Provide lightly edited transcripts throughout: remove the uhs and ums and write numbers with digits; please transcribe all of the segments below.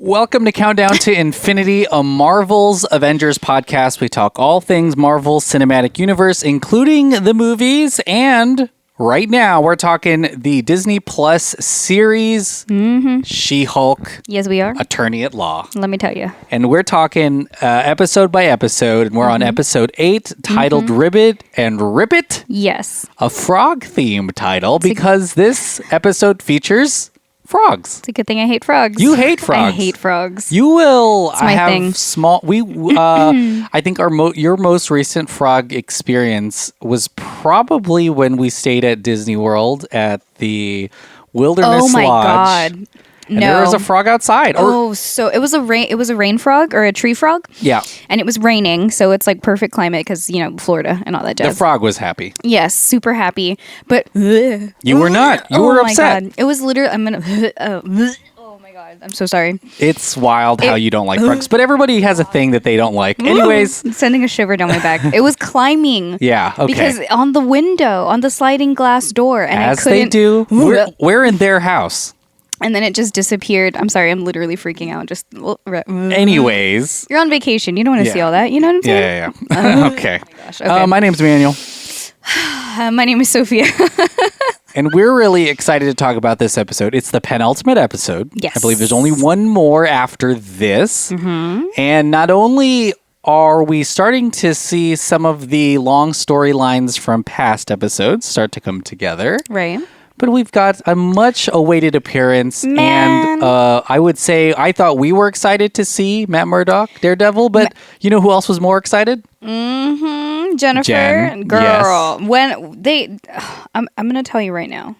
Welcome to Countdown to Infinity, a Marvel's Avengers podcast. We talk all things Marvel Cinematic Universe, including the movies. And right now, we're talking the Disney Plus series, She-Hulk. Yes, we are. Attorney at Law. Let me tell you. And we're talking episode by episode. And we're on episode 8, titled Ribbit and Ribbit. Yes. A frog-themed title because this episode features frogs. It's a good thing I hate frogs. You hate frogs. I hate frogs. You will It's my have thing. small. I think your most recent frog experience was probably when we stayed at Disney World at the Wilderness Oh my Lodge. God. And No. there was a frog outside. So it was a rain frog or a tree frog. Yeah, And it was raining, so it's like perfect climate because, Florida and all that jazz. the frog was happy. Yes, super happy. But You were not. You were upset. My God. It was literally oh my God. I'm so sorry. It's wild how you don't like frogs, but everybody has a thing that they don't like. Anyways, It's sending a shiver down my back. It was climbing. yeah, okay. Because on the window, on the sliding glass door, and As I couldn't. they do, we're in their house. And then it just disappeared. I'm sorry, I'm literally freaking out. Just Anyways, you're on vacation. You don't want to see all that. You know what I'm saying? yeah. Okay. Gosh, okay. My name's Manuel. My name is Sofia. And we're really excited to talk about this episode. It's the penultimate episode. Yes. I believe there's only one more after this. And not only are we starting to see some of the long storylines from past episodes start to come together, Right. but we've got a much awaited appearance. Man. And I would say I thought we were excited to see Matt Murdock, Daredevil, but you know who else was more excited? Jennifer, Jen, girl. When they, I'm gonna tell you right now.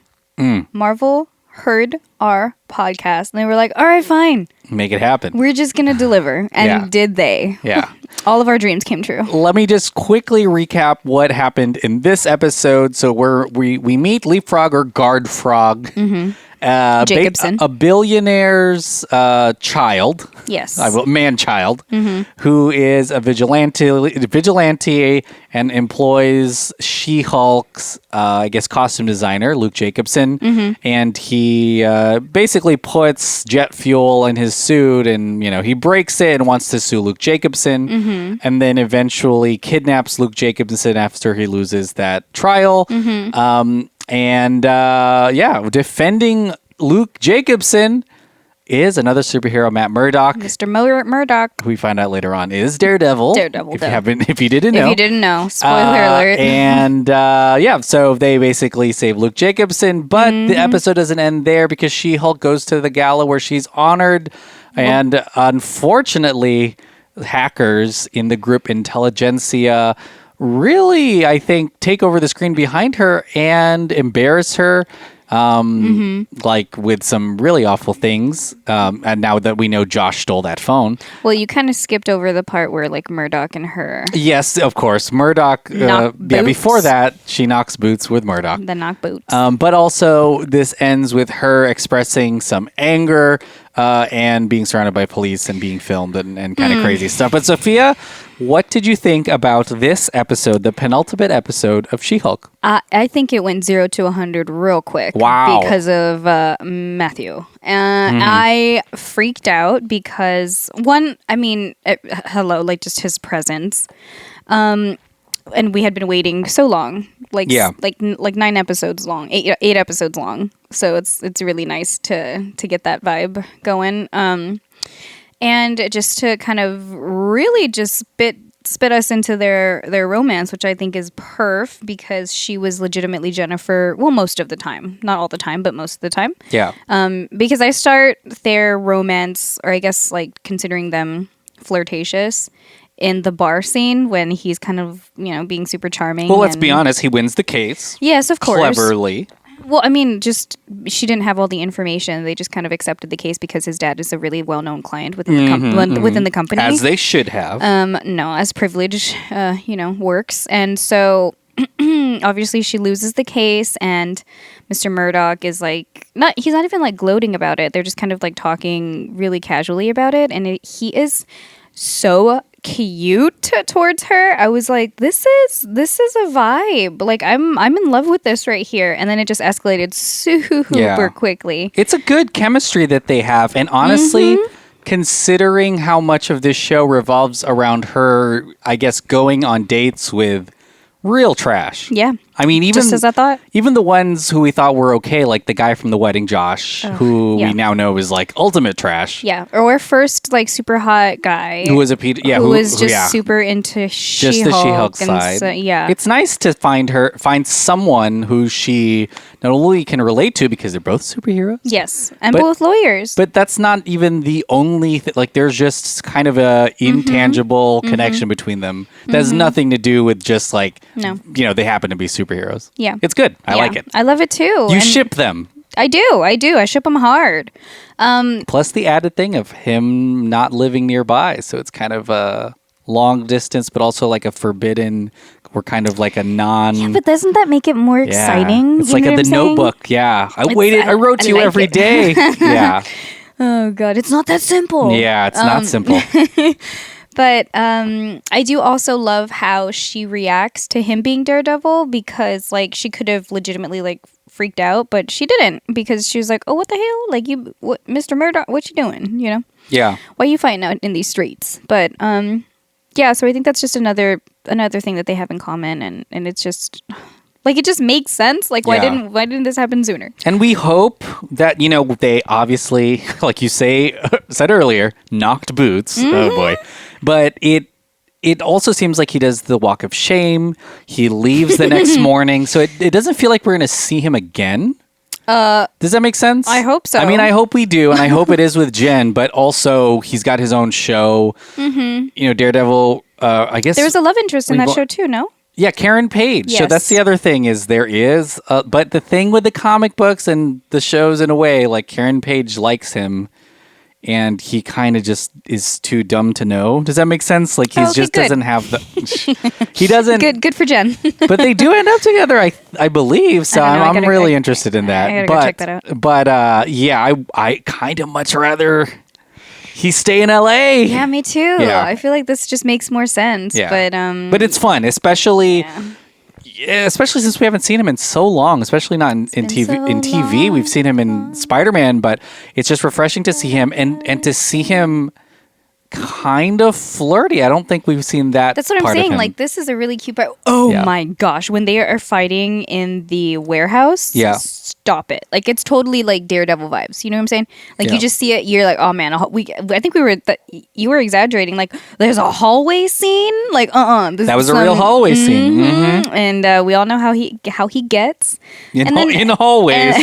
Marvel heard our podcast and they were like, "All right, fine. Make it happen. We're just gonna deliver." And Yeah. did they? Yeah. All of our dreams came true. Let me just quickly recap what happened in this episode. So we meet Leapfrog or Guard Frog, Jacobson. a billionaire's child, Yes. man-child, who is a vigilante and employs She-Hulk's, I guess, costume designer, Luke Jacobson, and he basically puts jet fuel in his suit, and he breaks it and wants to sue Luke Jacobson, and then eventually kidnaps Luke Jacobson after he loses that trial. Defending Luke Jacobson is another superhero, Matt Murdock. Mr. Murdoch. Who we find out later on is Daredevil. If you didn't know. If you didn't know, spoiler alert. And so they basically save Luke Jacobson, but the episode doesn't end there because She-Hulk goes to the gala where she's honored, and unfortunately, hackers in the group Intelligencia really, I think, take over the screen behind her and embarrass her, like with some really awful things. And now that we know Josh stole that phone. Well, you kind of skipped over the part where like Murdoch and her. Yes, of course. Murdoch, before that, she knocks boots with Murdoch. The knock boots. But also, this ends with her expressing some anger and being surrounded by police and being filmed and kind of crazy stuff. But Sophia, what did you think about this episode, the penultimate episode of She-Hulk? I think it went 0 to 100 real quick. Wow. Because of Matthew. I freaked out because, just his presence. And we had been waiting so long, like 9 episodes long, eight episodes long. So it's really nice to get that vibe going. And just to kind of really just spit us into their romance, which I think is perf because she was legitimately Jennifer. Well, most of the time, not all the time, but most of the time. Yeah. Because I start their romance, or I guess like considering them flirtatious, in the bar scene when he's kind of, being super charming. Well, let's be honest. He wins the case. Yes, of course. Cleverly. Well, she didn't have all the information. They just kind of accepted the case because his dad is a really well-known client within the company. As they should have. No, as privilege, works. And so, obviously, she loses the case, and Mr. Murdoch is he's not even like gloating about it. They're just kind of like talking really casually about it, and he is so cute towards her. I was like, this is a vibe. Like I'm in love with this right here. And then it just escalated super quickly. It's a good chemistry that they have, and honestly, considering how much of this show revolves around her, I guess, going on dates with real trash. Yeah. I mean, even just as I thought. Even the ones who we thought were okay, like the guy from The Wedding, Josh, who we now know is like ultimate trash. Yeah. Or our first like super hot guy who was a who was just super into She-Hulk. Just the She-Hulk side. Yeah. It's nice to find someone who she not only can relate to because they're both superheroes. Yes, and both lawyers. But that's not even the only like there's just kind of a intangible connection between them. That has nothing to do with just like they happen to be superheroes. Yeah. It's good. I like it. I love it too. You ship them. I do. I ship them hard. Plus the added thing of him not living nearby. So it's kind of a long distance, but also like a forbidden or kind of like a non... Yeah, but doesn't that make it more exciting? It's like The Notebook. Yeah. I wrote to you like every day. Yeah. Oh, God. It's not that simple. Yeah, it's not simple. But I do also love how she reacts to him being Daredevil because, like, she could have legitimately, like, freaked out, but she didn't because she was like, oh, what the hell? Like, Mr. Murdoch, what you doing? You know? Yeah. Why are you fighting out in these streets? But, yeah, so I think that's just another thing that they have in common, and it's just... Like, it just makes sense. Like, why didn't this happen sooner? And we hope that, they obviously, like you said earlier, knocked boots. Oh, boy. But it also seems like he does the walk of shame. He leaves the next morning. So it doesn't feel like we're going to see him again. Does that make sense? I hope so. I mean, I hope we do. And I hope it is with Jen. But also, he's got his own show. Daredevil, I guess. There was a love interest in that show, too, no? Yeah, Karen Page. Yes. So that's the other thing is there is, but the thing with the comic books and the shows in a way, like Karen Page likes him and he kind of just is too dumb to know. Does that make sense? Like doesn't have the, he doesn't. Good for Jen. But they do end up together, I believe. So I'm really interested in that. I gotta go check that out. But yeah, I kind of much rather... He stay in LA. Yeah, me too. Yeah. I feel like this just makes more sense. Yeah. But it's fun, especially since we haven't seen him in so long, especially not in TV. So in TV, we've seen him in Spider-Man, but it's just refreshing to see him and to see him kind of flirty. I don't think we've seen that. That's what I'm saying. Like, this is a really cute part. Oh my gosh, when they are fighting in the warehouse. Yeah. Stop it. Like, it's totally like Daredevil vibes. You know what I'm saying? Like, you just see it. You're like, oh man, I think you were exaggerating. Like, there's a hallway scene. Like, that was a real hallway scene. Mm-hmm. And we all know how he gets in hallways.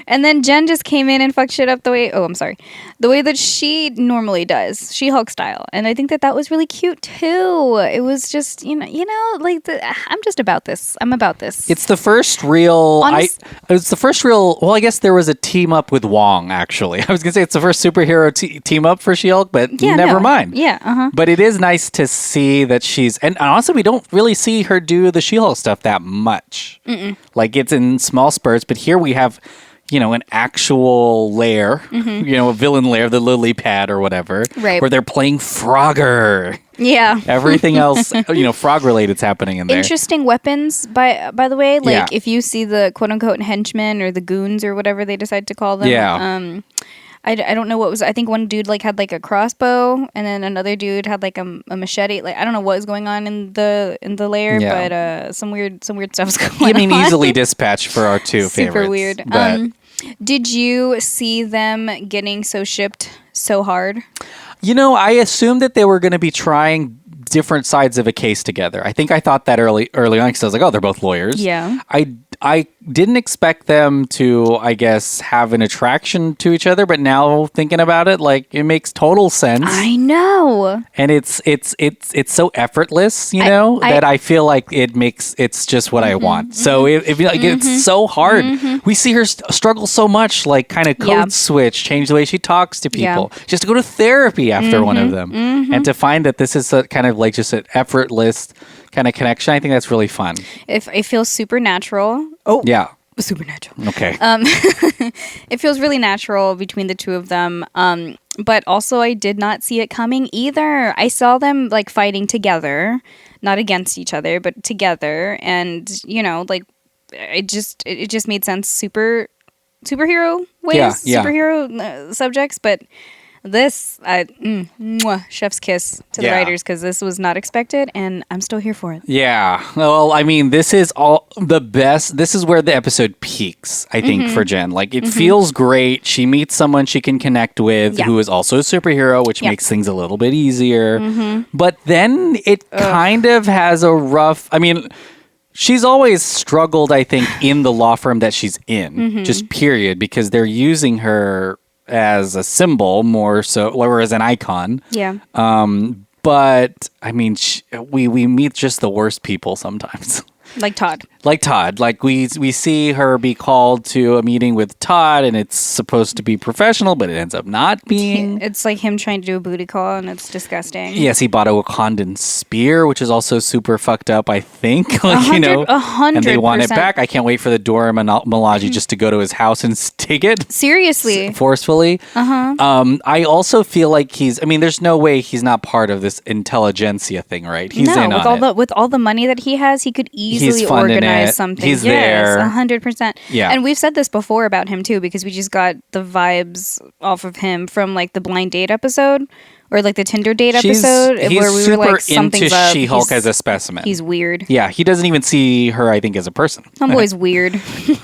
And then Jen just came in and fucked shit up the way that she normally does, She-Hulk style. And I think that was really cute too. It was just like I'm just about this. I'm about this. It's the first real. It's the first real. Well, I guess there was a team up with Wong. Actually, I was gonna say it's the first superhero team up for She-Hulk, but never mind. Yeah. But it is nice to see that she's, and honestly, we don't really see her do the She-Hulk stuff that much. Like it's in small spurts, but here we have. An actual lair, a villain lair, the lily pad or whatever, right? Where they're playing Frogger. Yeah. Everything else, frog related's happening in there. Interesting weapons, by the way. Like if you see the quote unquote henchmen or the goons or whatever they decide to call them. Yeah. I don't know what was. I think one dude had a crossbow, and then another dude had a machete. Like I don't know what was going on in the lair, but some weird stuff's going on. I mean, easily dispatched for our two favorites. Super weird. But did you see them getting shipped so hard? I assumed that they were going to be trying different sides of a case together. I think I thought that early on because I was like, oh, they're both lawyers. Yeah. I didn't expect them to, I guess, have an attraction to each other, but now thinking about it, it makes total sense. I know. And it's so effortless, that I feel like it's just what I want. So it's so hard. We see her struggle so much, kind of code switch, change the way she talks to people, just to go to therapy after one of them, and to find that this is a kind of just an effortless kind of connection. I think that's really fun. It feels supernatural. Oh, yeah. Supernatural. Okay. It feels really natural between the two of them. But also I did not see it coming either. I saw them fighting together, not against each other, but together. And, it just made sense. Superhero ways, superhero subjects. But chef's kiss to the writers, because this was not expected, and I'm still here for it. Yeah. Well, I mean, this is all the best. This is where the episode peaks, I think, for Jen. Like, it feels great. She meets someone she can connect with who is also a superhero, which makes things a little bit easier. But then it kind of has a rough... I mean... She's always struggled, I think, in the law firm that she's in, just period, because they're using her as a symbol more so, or as an icon. Yeah. But, I mean, we meet just the worst people sometimes. Like Todd. Like we see her be called to a meeting with Todd, and it's supposed to be professional, but it ends up not being. It's like him trying to do a booty call, and it's disgusting. Yes, he bought a Wakandan spear, which is also super fucked up, I think. Like, 100%. And they want it back. I can't wait for the Dora Milaje just to go to his house and take it. Seriously. Forcefully. I also feel like there's no way he's not part of this Intelligencia thing, right? He's in on it. With all the money that he has, he could easily organize something. He's there. 100%. Yeah. And we've said this before about him too, because we just got the vibes off of him from like the blind date episode or like the Tinder date episode where we were like, something's into up. She-Hulk as a specimen. He's weird. Yeah, he doesn't even see her, I think, as a person. Homeboy's weird.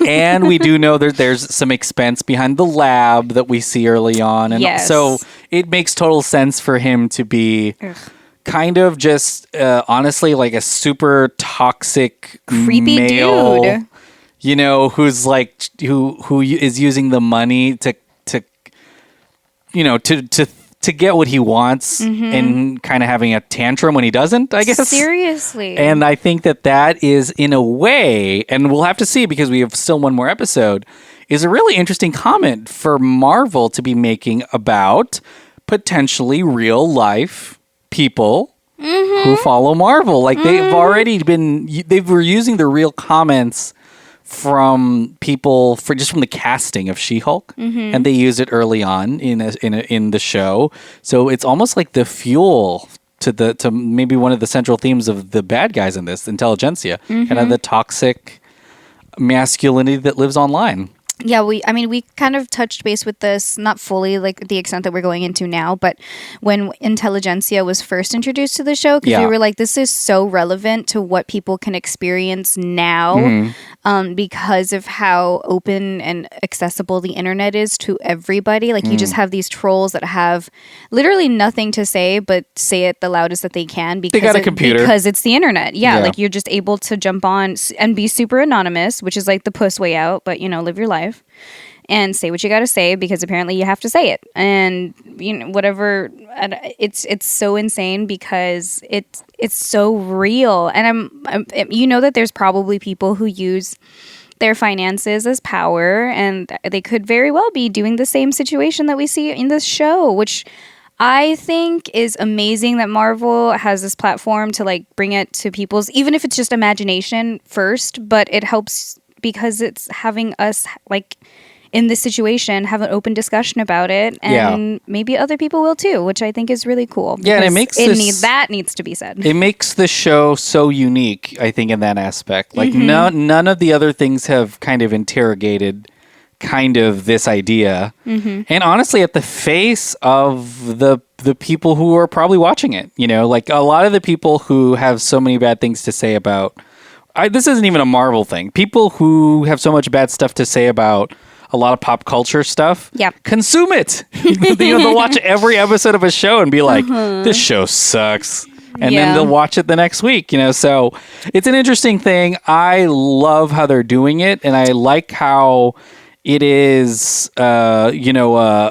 And we do know that there's some expense behind the lab that we see early on. And so it makes total sense for him to be... kind of just honestly like a super toxic creepy male dude, who's like who is using the money to get what he wants and kind of having a tantrum when he doesn't, I guess. Seriously. And I think that is in a way, and we'll have to see because we have still one more episode, is a really interesting comment for Marvel to be making about potentially real life people who follow Marvel. Like they've already they were using the real comments from people from the casting of She-Hulk, and they use it early on in the show. So it's almost like the fuel to maybe one of the central themes of the bad guys in this, Intelligencia, kind of the toxic masculinity that lives online. Yeah, we kind of touched base with this, not fully like the extent that we're going into now, but when Intelligencia was first introduced to the show, because we were like, this is so relevant to what people can experience now, because of how open and accessible the internet is to everybody. Like you just have these trolls that have literally nothing to say, but say it the loudest that they can because they got a computer. Because it's the internet. Yeah, like you're just able to jump on and be super anonymous, which is like the puss way out, but live your life. And say what you got to say because apparently you have to say it, and whatever. It's so insane because it's so real, and I'm that there's probably people who use their finances as power, and they could very well be doing the same situation that we see in this show, which I think is amazing that Marvel has this platform to like bring it to people's, even if it's just imagination first, but it helps because it's having us like in this situation have an open discussion about it, and maybe other people will too, which I think is really cool. Yeah, and it makes that needs to be said. It makes the show so unique, I think, in that aspect. Like none of the other things have kind of interrogated kind of this idea, and honestly, at the face of the people who are probably watching it, like a lot of the people who have so many bad things to say about. This isn't even a Marvel thing. People who have so much bad stuff to say about a lot of pop culture stuff, consume it. They'll watch every episode of a show and be like, this show sucks. And then they'll watch it the next week, So it's an interesting thing. I love how they're doing it. And I like how it is, it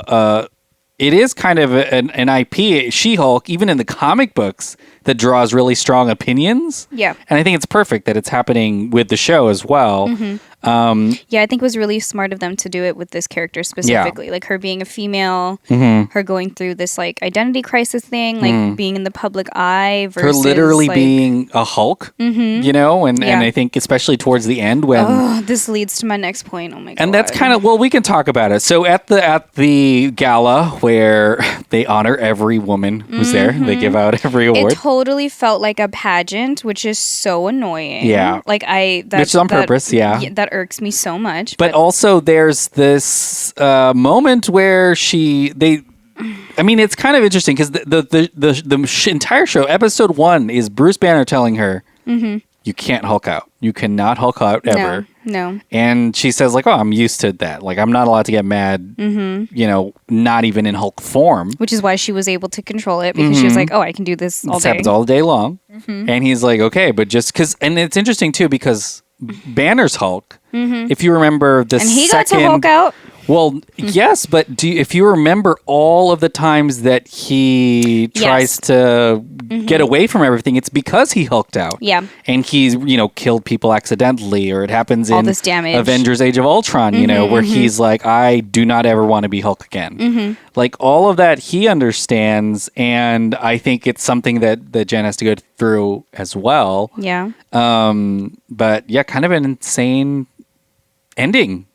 is kind of an IP, She-Hulk, even in the comic books, that draws really strong opinions. Yeah. And I think it's perfect that it's happening with the show as well. I think it was really smart of them to do it with this character specifically. Like her being a female, her going through this like identity crisis thing, like being in the public eye versus her literally being a Hulk, and I think especially towards the end when this leads to my next point. Oh my god. And that's kind of, we can talk about it. So at the gala where they honor every woman who's there, they give out every award. It totally felt like a pageant, which is so annoying. Yeah. Like which is on purpose, that irks me so much. But also there's this moment where I I mean, it's kind of interesting because the entire show, episode 1, is Bruce Banner telling her, you can't Hulk out. You cannot Hulk out ever. No. And she says, like, oh, I'm used to that. Like, I'm not allowed to get mad, not even in Hulk form. Which is why she was able to control it, because she was like, oh, I can do this all day. This happens all day long. And he's like, okay, but just because, and it's interesting, too, because Banner's Hulk, if you remember the second... And he got to Hulk out? Well, yes, but if you remember all of the times that he tries to get away from everything, it's because he hulked out. Yeah. And he's, killed people accidentally, or it happens all in this damage. Avengers Age of Ultron, where he's like, I do not ever want to be Hulk again. Like, all of that he understands, and I think it's something that Jen has to go through as well. Yeah. But yeah, kind of an insane ending.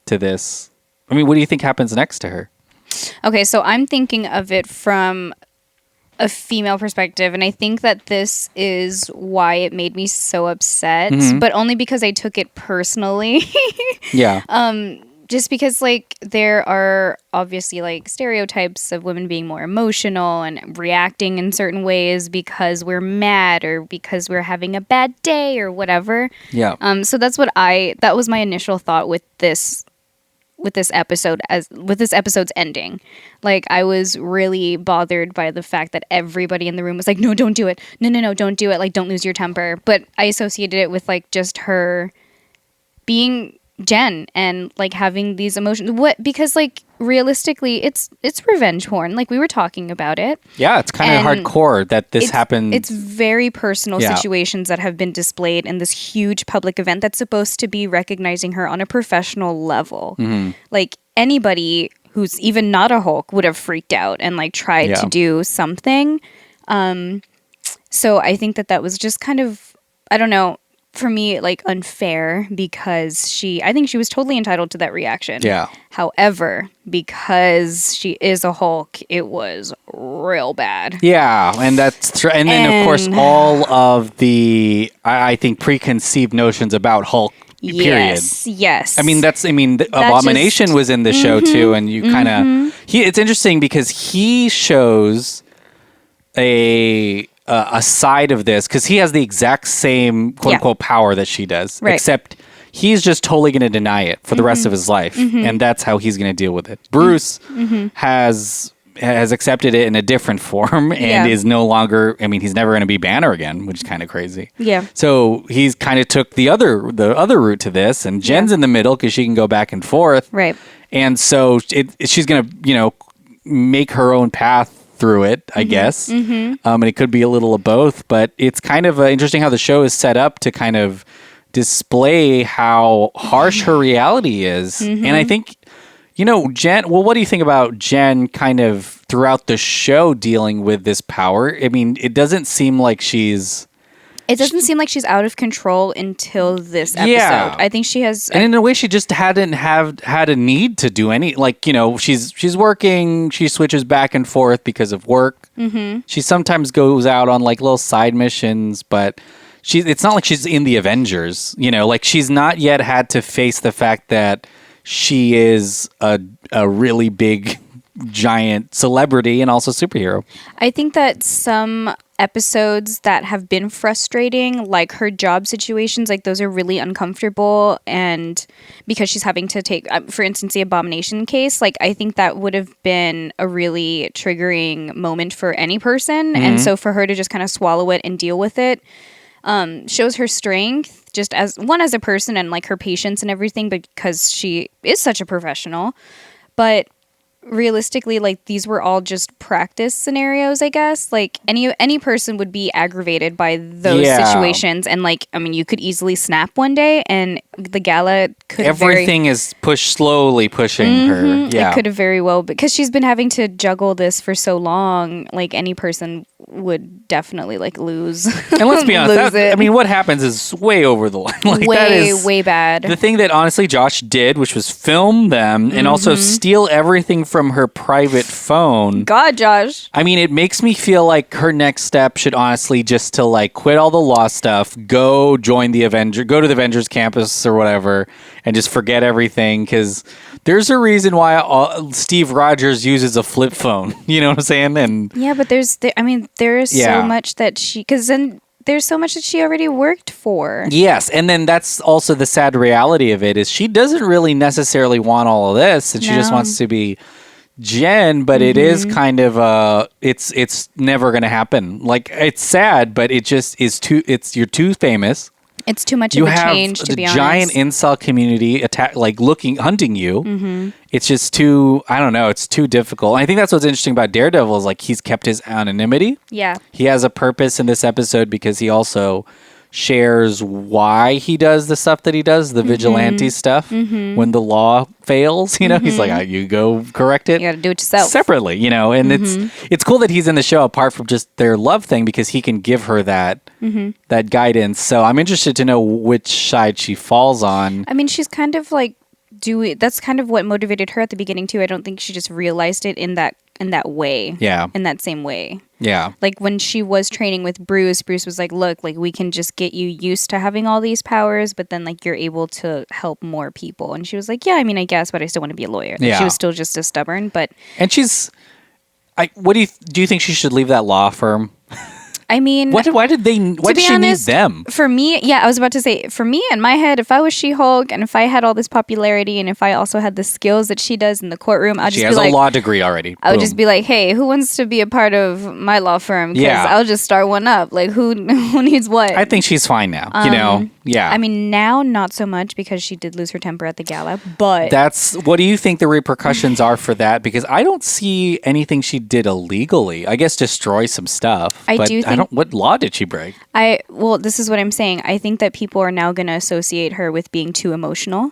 To this. I mean, what do you think happens next to her? Okay, so I'm thinking of it from a female perspective, and I think that this is why it made me so upset, but only because I took it personally. Yeah. Just because, like, there are obviously, like, stereotypes of women being more emotional and reacting in certain ways because we're mad or because we're having a bad day or whatever. Yeah. So that was my initial thought with this episode's ending. Like, I was really bothered by the fact that everybody in the room was like, no, don't do it. No, don't do it. Like, don't lose your temper. But I associated it with, like, just her being Jen and, like, having these emotions. Because, like, realistically, it's revenge porn. Like, we were talking about it. Yeah, it's kind of hardcore that this happened. It's very personal situations that have been displayed in this huge public event that's supposed to be recognizing her on a professional level. Like, anybody who's even not a Hulk would have freaked out and, like, tried to do something. So I think that was just kind of, I don't know, for me, like, unfair, because I think she was totally entitled to that reaction. Yeah. However, because she is a Hulk, it was real bad. Yeah, and that's true. And then, of course, all of the, I think, preconceived notions about Hulk, period. Yes. Abomination was in the show, too, and you kind of, it's interesting because he shows a side of this, because he has the exact same quote-unquote power that she does, except he's just totally going to deny it for the rest of his life, and that's how he's going to deal with it. Bruce has accepted it in a different form and is no longer, he's never going to be Banner again, which is kind of crazy. Yeah. So he's kind of took the other route to this, and Jen's in the middle because she can go back and forth. Right. And so she's going to, make her own path through it, I guess. And it could be a little of both, but it's kind of interesting how the show is set up to kind of display how harsh her reality is. And I think, Jen, well, what do you think about Jen kind of throughout the show dealing with this power? I mean, it doesn't seem like she's out of control until this episode. Yeah. I think she has... And in a way, she just hadn't had a need to do any... Like, she's working, she switches back and forth because of work. She sometimes goes out on, like, little side missions, but it's not like she's in the Avengers. Like, she's not yet had to face the fact that she is a really big, giant celebrity and also superhero. I think that some episodes that have been frustrating, like her job situations, like those are really uncomfortable, and because she's having to take, for instance, the Abomination case, like I think that would have been a really triggering moment for any person, and so for her to just kind of swallow it and deal with it shows her strength, just as a person, and like her patience and everything, because she is such a professional. But realistically, like, these were all just practice scenarios, I guess. Like, any person would be aggravated by those situations, and like, you could easily snap one day, and the gala could everything is slowly pushing her. Yeah, it could have very well, because she's been having to juggle this for so long. Like, any person would definitely like lose. And let's be honest, what happens is way over the line. Like, way bad. The thing that honestly Josh did, which was film them and also steal everything from her private phone. God, Josh. I mean, it makes me feel like her next step should honestly just to like quit all the law stuff, go to the Avengers campus or whatever, and just forget everything. Because there's a reason why Steve Rogers uses a flip phone. You know what I'm saying? And yeah, but there is so much that there's so much that she already worked for. Yes, and then that's also the sad reality of it is she doesn't really necessarily want all of this, and she just wants to be Jen, but it is kind of it's never going to happen. Like, it's sad, but it just is you're too famous. It's too much of a change, to be honest. You have the giant incel community hunting you. Mm-hmm. It's just too, I don't know, it's too difficult. And I think that's what's interesting about Daredevil is like he's kept his anonymity. Yeah. He has a purpose in this episode because he also shares why he does the stuff that he does, the vigilante stuff. Mm-hmm. When the law fails, he's like, you go correct it. You got to do it yourself. Separately, and it's cool that he's in the show apart from just their love thing because he can give her that guidance. So I'm interested to know which side she falls on. I mean, she's kind of like that's kind of what motivated her at the beginning too. I don't think she just realized it in that way. Yeah. In that same way. Yeah. Like when she was training with Bruce was like, look, like we can just get you used to having all these powers, but then like you're able to help more people. And she was like, yeah, I mean, I guess, but I still want to be a lawyer. Like, she was still just as stubborn, but. And what do you think she should leave that law firm? I mean, why did she need them? For me, I was about to say, for me, in my head, if I was She-Hulk and if I had all this popularity and if I also had the skills that she does in the courtroom, she has a law degree already. I would just be like, hey, who wants to be a part of my law firm? Because I'll just start one up. Like, who needs what? I think she's fine now. Yeah. I mean, now not so much because she did lose her temper at the gala, but what do you think the repercussions are for that? Because I don't see anything she did illegally. I guess destroy some stuff. What law did she break? This is what I'm saying. I think that people are now going to associate her with being too emotional,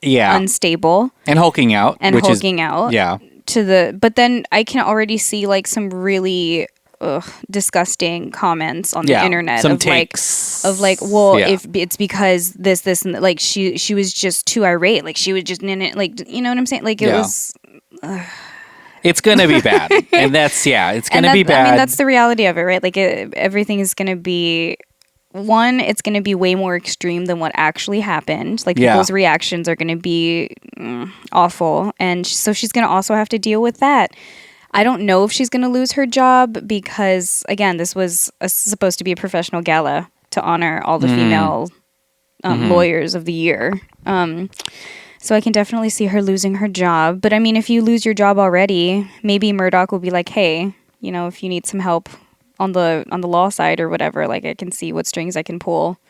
unstable, and hulking out, Yeah. But then I can already see like some really disgusting comments on the internet some takes if it's because this and like she was just too irate, like she was just like, you know what I'm saying, like it was it's gonna be bad. And that's it's gonna be bad. I mean, that's the reality of it, right? Like everything is gonna be it's gonna be way more extreme than what actually happened. Like people's reactions are gonna be awful, and so she's gonna also have to deal with that. I don't know if she's going to lose her job because, again, this was supposed to be a professional gala to honor all the female lawyers of the year. So I can definitely see her losing her job. But, I mean, if you lose your job already, maybe Murdoch will be like, hey, if you need some help on the law side or whatever, like I can see what strings I can pull.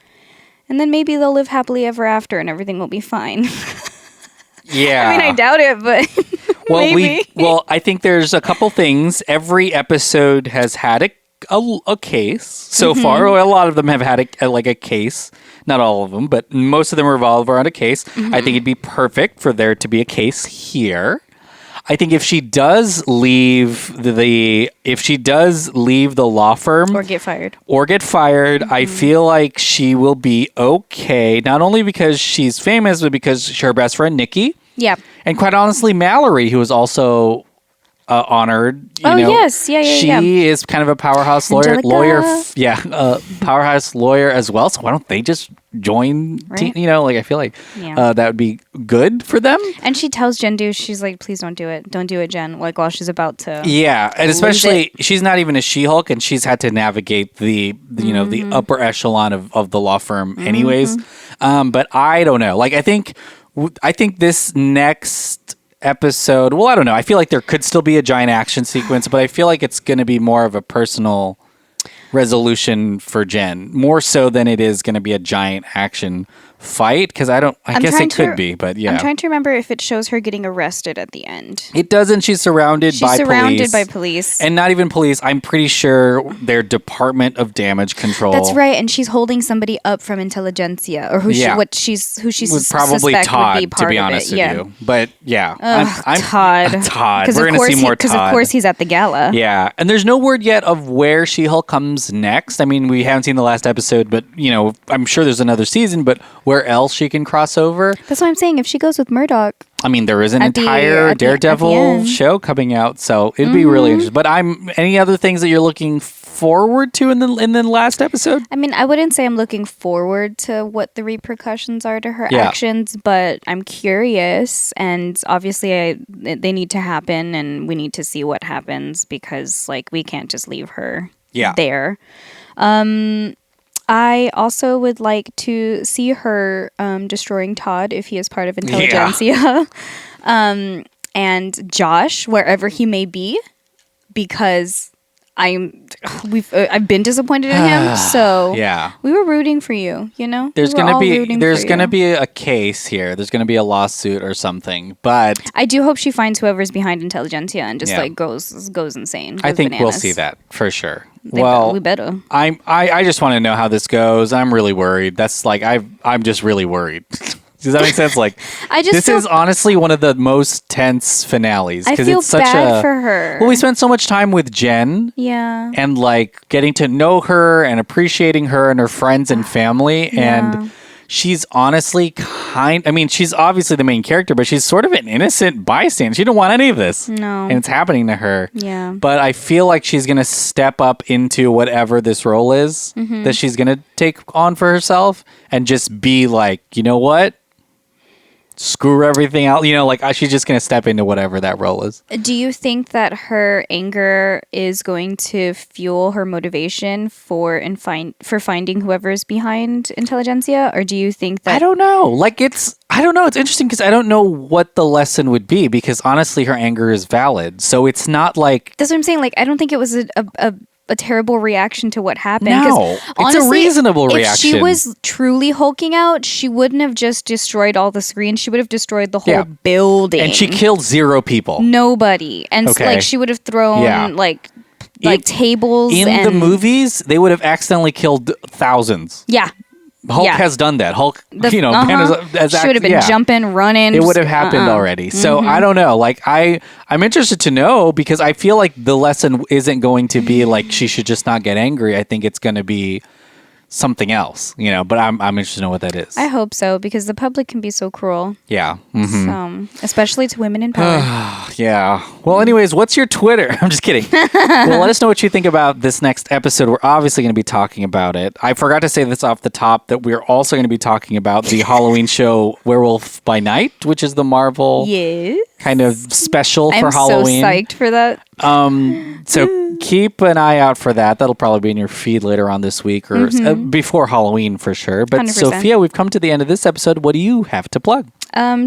And then maybe they'll live happily ever after and everything will be fine. Yeah. I mean, I doubt it, but maybe. I think there's a couple things. Every episode has had a case so far. A lot of them have had a case. Not all of them, but most of them revolve around a case. I think it'd be perfect for there to be a case here. I think if she does leave the law firm or get fired, I feel like she will be okay. Not only because she's famous, but because her best friend Nikki, and quite honestly Mallory, who was also honored. She is kind of a powerhouse lawyer. Powerhouse lawyer as well. So why don't they just join? Right. I feel like that would be good for them. And she tells Jendu, she's like, "Please don't do it. Don't do it, Jen." Like while she's about to. Yeah, and especially she's not even a She-Hulk, and she's had to navigate the upper echelon of the law firm, anyways. But I don't know. Like I think this next episode, I don't know. I feel like there could still be a giant action sequence, but I feel like it's going to be more of a personal resolution for Jen, more so than it is going to be a giant action fight, because I guess it could be, but yeah. I'm trying to remember if it shows her getting arrested at the end. It doesn't. She's surrounded by police. And not even police. I'm pretty sure their Department of Damage Control. That's right, and she's holding somebody up from Intelligencia, or who she would probably Todd, would be part to be honest with you. But yeah. Todd. We're going to see more Todd. Because of course he's at the gala. Yeah, and there's no word yet of where She-Hulk comes next. I mean, we haven't seen the last episode, but I'm sure there's another season, but where where else she can cross over. That's what I'm saying. If she goes with Murdoch, I mean, there is an entire at the Daredevil end. show coming out, so it'd be really interesting. But any other things that you're looking forward to in the last episode? I mean, I wouldn't say I'm looking forward to what the repercussions are to her actions, but I'm curious, and obviously they need to happen, and we need to see what happens because, like, we can't just leave her there. I also would like to see her destroying Todd if he is part of Intelligencia. And Josh, wherever he may be, because I've been disappointed in him. So we were rooting for you. You know, there's gonna be a case here. There's gonna be a lawsuit or something. But I do hope she finds whoever's behind Intelligencia and just like goes insane. I think we'll see that for sure. We better. I just want to know how this goes. I'm really worried. That's like I'm just really worried. Does that make sense? Like, this is honestly one of the most tense finales because it's such bad for her. Well, we spent so much time with Jen, and like getting to know her and appreciating her and her friends and family, and she's honestly I mean, she's obviously the main character, but she's sort of an innocent bystander. She didn't want any of this, and it's happening to her. But I feel like she's gonna step up into whatever this role is that she's gonna take on for herself, and just be like, you know what? Screw everything out, like she's just gonna step into whatever that role is. Do you think that her anger is going to fuel her motivation for finding whoever's behind Intelligencia, or do you think that I don't know. I don't know. It's interesting because I don't know what the lesson would be, because honestly, her anger is valid. So it's not like that's what I'm saying. Like, I don't think it was a terrible reaction to what happened. No, honestly, it's a reasonable reaction. If she was truly hulking out, she wouldn't have just destroyed all the screens. She would have destroyed the whole building. And she killed 0 people. Nobody. And like she would have thrown like tables. In the movies, they would have accidentally killed thousands. Yeah. Hulk has done that. Hulk, Banner's she would have been jumping, running. It would have happened already. So I don't know. Like I'm interested to know, because I feel like the lesson isn't going to be like she should just not get angry. I think it's going to be something else, but I'm interested to know what that is. I hope so, because the public can be so cruel. Yeah. Especially to women in power. Yeah. Well, anyways, what's your Twitter? I'm just kidding. Well, let us know what you think about this next episode. We're obviously going to be talking about it. I forgot to say this off the top, that we're also going to be talking about the Halloween show Werewolf by Night, which is the Marvel kind of special for Halloween. I'm so psyched for that. So keep an eye out for that. That'll probably be in your feed later on this week, or before Halloween for sure. But 100%. Sophia, we've come to the end of this episode. What do you have to plug?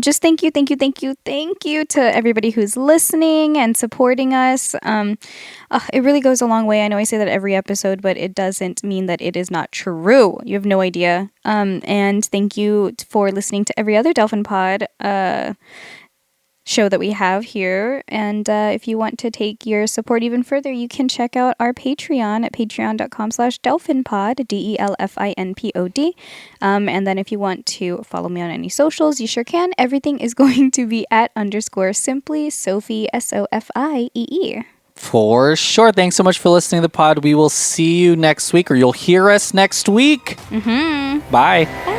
Just thank you to everybody who's listening and supporting us. It really goes a long way. I know I say that every episode, but it doesn't mean that it is not true. You have no idea. And thank you for listening to every other Delphin Pod show that we have here. And if you want to take your support even further, you can check out our Patreon at patreon.com/delphinpod, DELFINPOD. And then if you want to follow me on any socials, you sure can. Everything is going to be at _simply Sophie, SOFIEE. For sure. Thanks so much for listening to the pod. We will see you next week, or you'll hear us next week. Bye.